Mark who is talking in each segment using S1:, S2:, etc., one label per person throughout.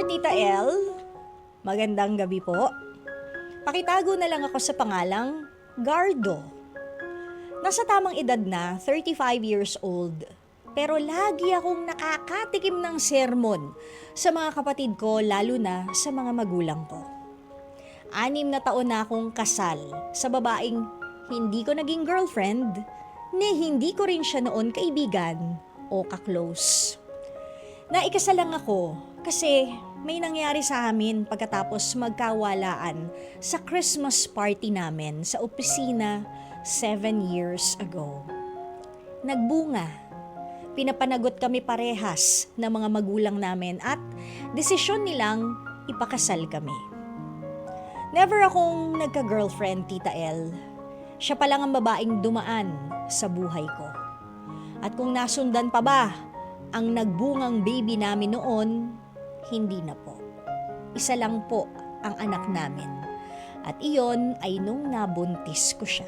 S1: Tita El. Magandang gabi po. Pakitago na lang ako sa pangalang Gardo. Nasa tamang edad na, 35 years old. Pero lagi akong nakakatikim ng sermon sa mga kapatid ko, lalo na sa mga magulang ko. 6 na taon na akong kasal sa babaeng hindi ko naging girlfriend, ni hindi ko rin siya noon kaibigan o kaklose. Naikasal lang ako kasi may nangyari sa amin pagkatapos magkawalaan sa Christmas party namin sa opisina 7 years ago. Nagbunga. Pinapanagot kami parehas ng mga magulang namin at desisyon nilang ipakasal kami. Never akong nagka-girlfriend, Tita El. Siya pa lang ang babaeng dumaan sa buhay ko. At kung nasundan pa ba ang nagbungang baby namin noon, hindi na po. Isa lang po ang anak namin. At iyon ay nung nabuntis ko siya.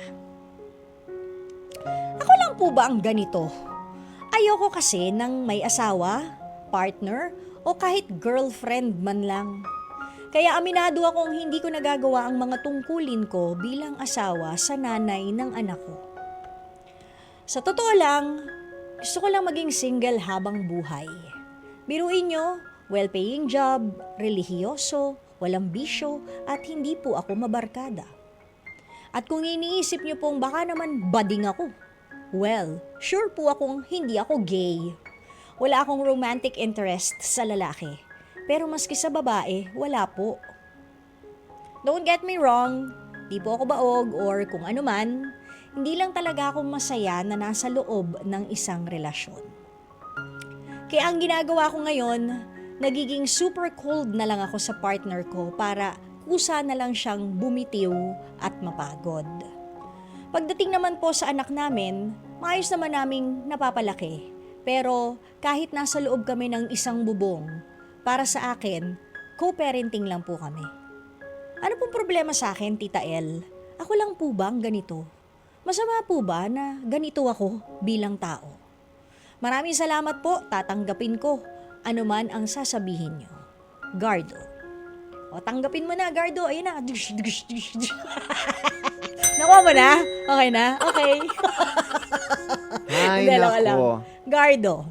S1: Ako lang po ba ang ganito? Ayoko kasi ng may asawa, partner, o kahit girlfriend man lang. Kaya aminado akong hindi ko nagagawa ang mga tungkulin ko bilang asawa sa nanay ng anak ko. Sa totoo lang, gusto ko lang maging single habang buhay. Biruin nyo, well-paying job, relihiyoso, walang bisyo, at hindi po ako mabarkada. At kung iniisip nyo pong baka naman bading ako, well, sure po akong hindi ako gay. Wala akong romantic interest sa lalaki. Pero maski sa babae, wala po. Don't get me wrong, di po ako baog or kung ano man, hindi lang talaga ako masaya na nasa loob ng isang relasyon. Kaya ang ginagawa ko ngayon, nagiging super cold na lang ako sa partner ko para kusa na lang siyang bumitiw at mapagod. Pagdating naman po sa anak namin, maayos naman naming napapalaki. Pero kahit nasa loob kami ng isang bubong, para sa akin, co-parenting lang po kami. Ano pong problema sa akin, Tita El? Ako lang po ba ang ganito? Masama po ba na ganito ako bilang tao? Maraming salamat po, tatanggapin ko anuman ang sasabihin nyo. Gardo. O, tanggapin mo na, Gardo. Ayun na. Nakuha mo na? Okay na? Okay.
S2: Ay, nako.
S1: Gardo.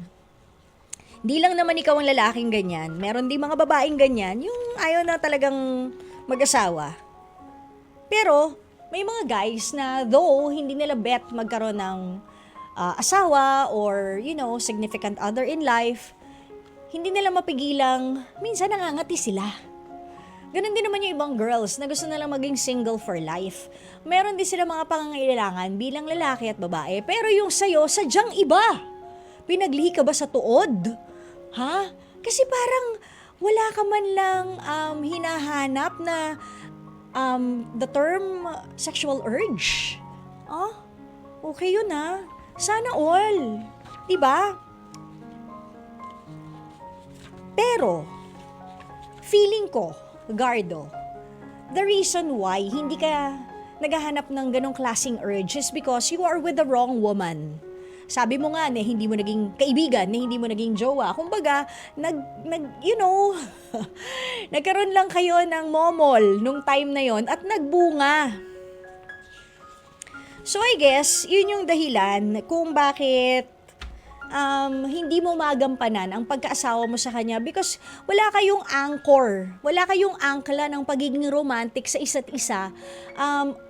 S1: Di lang naman ikaw ang lalaking ganyan. Meron din mga babaeng ganyan, yung ayaw na talagang mag-asawa. Pero, may mga guys na though hindi nila bet magkaroon ng asawa or, significant other in life, hindi nila mapigilang, minsan nangangati sila. Ganon din naman yung ibang girls na gusto nalang maging single for life. Meron din sila mga pangangailangan bilang lalaki at babae. Pero yung sayo, sadyang iba. Pinaglihi ka ba sa tuod? Ha? Kasi parang wala ka man lang hinahanap na the term sexual urge. Okay yun ha. Sana all. Diba? Pero, feeling ko, Gardo, the reason why hindi ka naghahanap ng ganong klaseng urge is because you are with the wrong woman. Sabi mo nga na hindi mo naging kaibigan, na hindi mo naging jowa. Kumbaga, nagkaroon lang kayo ng momol nung time na yon at nagbunga. So I guess, yun yung dahilan kung bakit hindi mo magampanan ang pagkaasawa mo sa kanya because wala kayong anchor, wala kayong angkla ng pagiging romantic sa isa't isa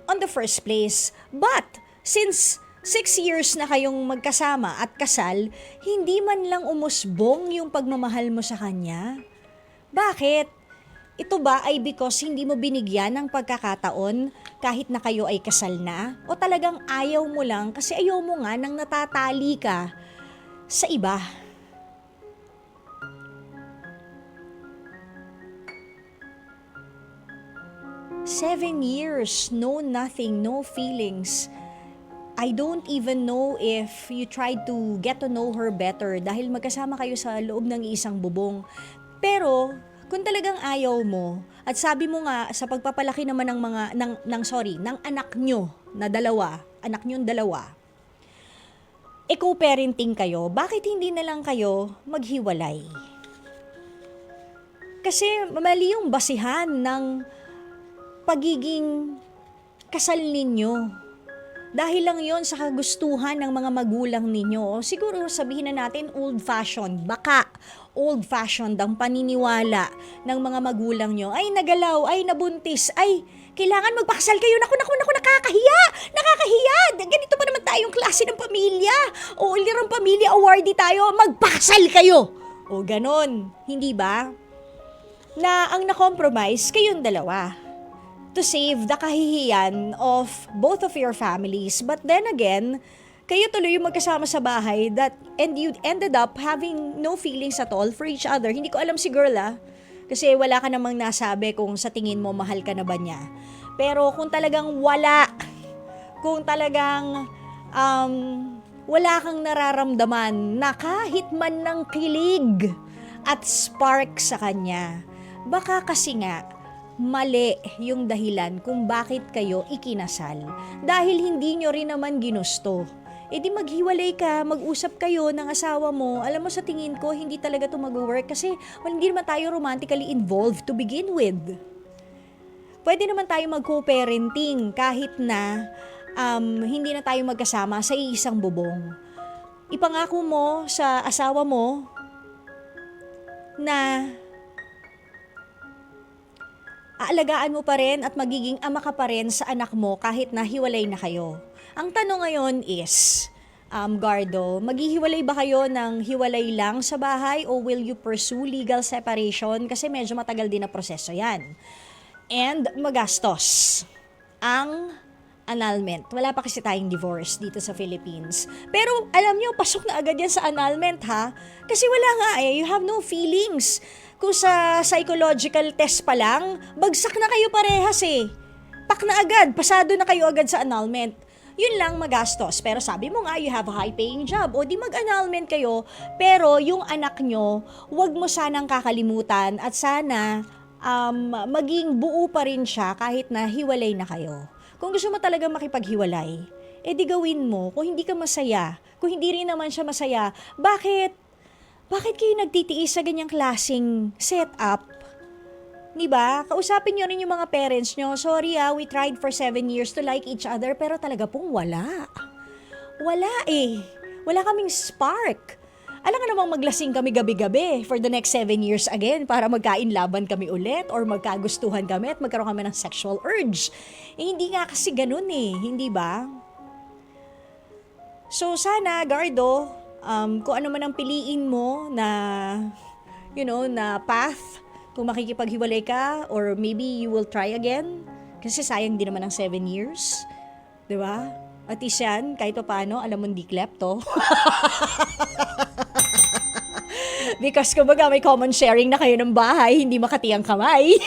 S1: on the first place. But, since 6 years na kayong magkasama at kasal, hindi man lang umusbong yung pagmamahal mo sa kanya. Bakit? Ito ba ay because hindi mo binigyan ng pagkakataon kahit na kayo ay kasal na? O talagang ayaw mo lang kasi ayaw mo nga nang natatali ka sa iba? Seven years, no nothing, no feelings. I don't even know if you tried to get to know her better dahil magkasama kayo sa loob ng isang bubong. Pero, kung talagang ayaw mo, at sabi mo nga sa pagpapalaki naman ng anak nyo na anak nyo dalawa, co-parenting kayo, bakit hindi na lang kayo maghiwalay? Kasi mali yung basihan ng pagiging kasal ninyo. Dahil lang yon sa kagustuhan ng mga magulang ninyo. O siguro sabihin na natin old-fashioned. Baka old-fashioned ang paniniwala ng mga magulang nyo. Ay, nagalaw, ay, nabuntis, ay, kailangan magpakasal kayo. Naku, nakakahiya! Nakakahiya! Ganito pa naman tayong klase ng pamilya. O lirang pamilya, awardee tayo, magpakasal kayo! O ganon, hindi ba? Na ang na-compromise kayong dalawa to save the kahihiyan of both of your families. But then again, kayo tuloy yung magkasama sa bahay and you ended up having no feelings at all for each other. Hindi ko alam si girl kasi wala ka namang nasabi kung sa tingin mo mahal ka na ba niya. Pero kung talagang kung talagang wala kang nararamdaman na kahit man ng kilig at spark sa kanya, baka kasi nga mali yung dahilan kung bakit kayo ikinasal. Dahil hindi nyo rin naman ginusto. E di maghiwalay ka, mag-usap kayo ng asawa mo. Alam mo, sa tingin ko, hindi talaga ito mag-work kasi hindi naman tayo romantically involved to begin with. Pwede naman tayo mag-co-parenting kahit na hindi na tayo magkasama sa isang bubong. Ipangako mo sa asawa mo na aalagaan mo pa rin at magiging ama ka pa rin sa anak mo kahit na hiwalay na kayo. Ang tanong ngayon is, Gardo, maghihiwalay ba kayo ng hiwalay lang sa bahay o will you pursue legal separation? Kasi medyo matagal din na proseso yan. And magastos ang annulment. Wala pa kasi tayong divorce dito sa Philippines. Pero alam nyo, pasok na agad yan sa annulment ha? Kasi wala nga you have no feelings. Kung sa psychological test pa lang, bagsak na kayo parehas Pak na agad, pasado na kayo agad sa annulment. Yun lang magastos. Pero sabi mo nga, you have a high-paying job. O di mag-annulment kayo, pero yung anak nyo, wag mo sanang kakalimutan at sana maging buo pa rin siya kahit na hiwalay na kayo. Kung gusto mo talaga makipaghiwalay, di gawin mo. Kung hindi ka masaya, kung hindi rin naman siya masaya, bakit kayo nagtitiis sa ganyang klaseng setup? Diba? Kausapin nyo rin yung mga parents nyo. Sorry we tried for 7 years to like each other, pero talaga pong wala. Wala Wala kaming spark. Alam nga namang maglasing kami gabi-gabi for the next 7 years again para magkainlaban kami ulit or magkagustuhan kami at magkaroon kami ng sexual urge. Hindi nga kasi ganun hindi ba? So sana, Gardo, kung ano man ang piliin mo na, na path, kung makikipaghiwalay ka, or maybe you will try again, kasi sayang din naman ang 7 years. Diba? At least yan, kahit pa paano, alam mo hindi klepto. Because kumbaga may common sharing na kayo ng bahay, hindi makati ang kamay.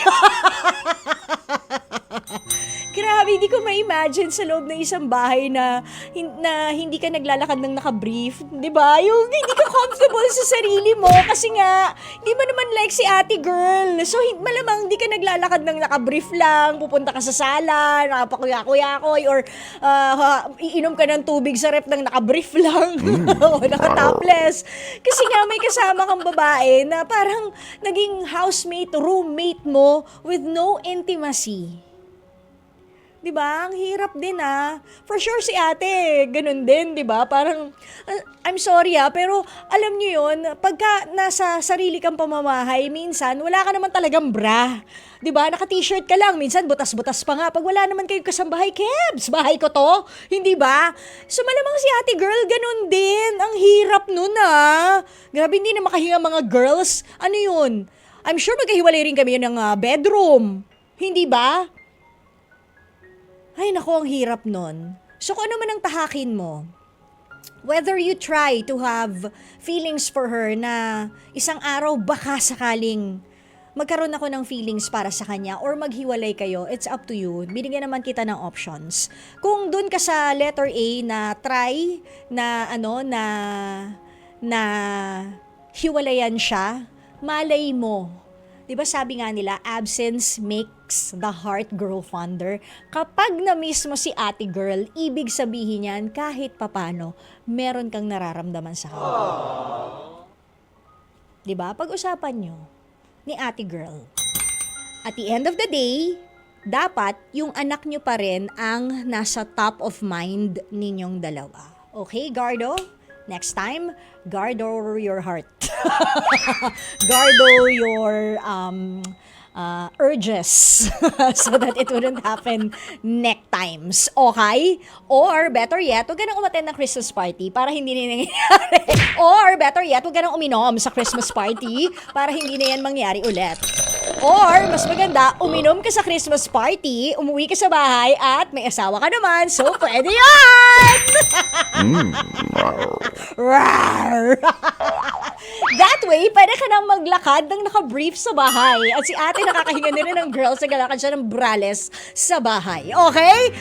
S1: Grabe, hindi ko ma-imagine sa loob ng isang bahay na hindi ka naglalakad ng naka-brief. Diba? Yung hindi ka comfortable sa sarili mo kasi nga, hindi mo naman like si ate girl. So, malamang hindi ka naglalakad ng naka-brief lang, pupunta ka sa sala, nakapakuya-kuya-koy, or iinom ka ng tubig sa rep ng naka-brief lang, o naka-topless. Kasi nga may kasama kang babae na parang naging housemate, roommate mo with no intimacy. Diba? Ang hirap din For sure si ate, ganun din, diba? Parang, I'm sorry pero alam nyo yun, pagka nasa sarili kang pamamahay, minsan, wala ka naman talagang bra. Diba? Naka-t-shirt ka lang, minsan butas-butas pa nga. Pag wala naman kayo kasambahay, Kebs, bahay ko to. Hindi ba? So malamang si ate girl, ganun din. Ang hirap nun Grabe, hindi na makahinga mga girls. Ano yun? I'm sure magkahiwalay rin kami ng bedroom. Hindi ba? Ay, naku, ang hirap nun. So, kung ano man ang tahakin mo, whether you try to have feelings for her na isang araw baka sakaling magkaroon ako ng feelings para sa kanya or maghiwalay kayo, it's up to you. Binigyan naman kita ng options. Kung dun ka sa letter A na try na na hiwalayan siya, malay mo. 'Di ba sabi nga nila, absence makes the heart grow fonder. Kapag na-miss mo si ate girl, ibig sabihin yan kahit papano, meron kang nararamdaman sa kanya. 'Di ba? Pag-usapan nyo. ni ate girl. At the end of the day, dapat yung anak nyo pa rin ang nasa top of mind ninyong dalawa. Okay, Gardo? Next time, guardo your heart. Guardo your urges so that it wouldn't happen next times. Okay? Or better yet, huwag ka nang umattend ng Christmas party para hindi na nangyayari. Or better yet, huwag ka nang uminom sa Christmas party para hindi na yan mangyari ulit. Or, mas maganda, uminom ka sa Christmas party, umuwi ka sa bahay, at may asawa ka naman, so pwede yan! Rawr! That way, pwede ka nang maglakad ng naka-brief sa bahay. At si ate nakakahinga na rin ng girl sa galakad siya ng brales sa bahay. Okay?